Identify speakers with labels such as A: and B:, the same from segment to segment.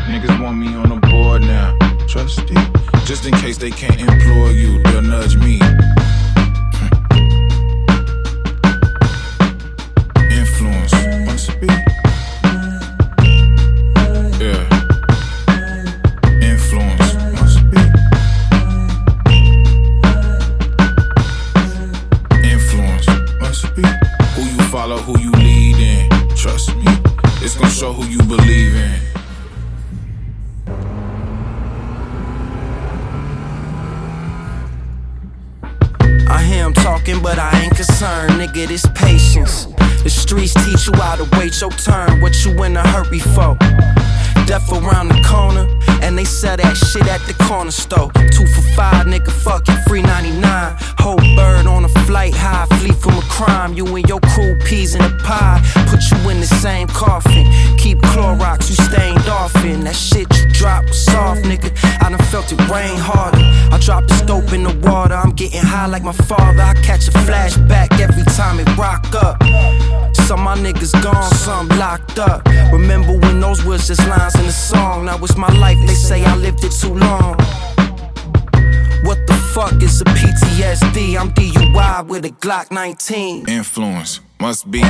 A: Niggas want me on the board now. Trusty. Just in case they can't employ you, they'll nudge me. Influence must be. Yeah. Influence must be. Influence must be. Who you follow, who you lead in. Trust me, it's gonna show who you believe in.
B: I hear 'em talking, but I ain't concerned, nigga, this patience. The streets teach you how to wait your turn, what you in a hurry for. Death around the corner, and they sell that shit at the corner store. 2 for $5, nigga, fuck it, free 99. Whole bird on a flight high, flee from a crime. You and your crew, peas in a pie, put you in the same coffin. Keep Clorox, you stained off in. That shit you drop was soft, nigga, I done felt it rain harder. I drop the scope in the water, I'm getting high like my father. I catch a flashback every time it rock up. Some of my niggas gone, some locked up. Remember when those was just lines in the song? Now it's my life, they say I lived it too long. What the fuck is a PTSD? I'm D.U.I with a Glock 19.
A: Influence must be.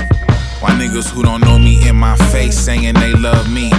A: Why niggas who don't know me in my face saying they love me?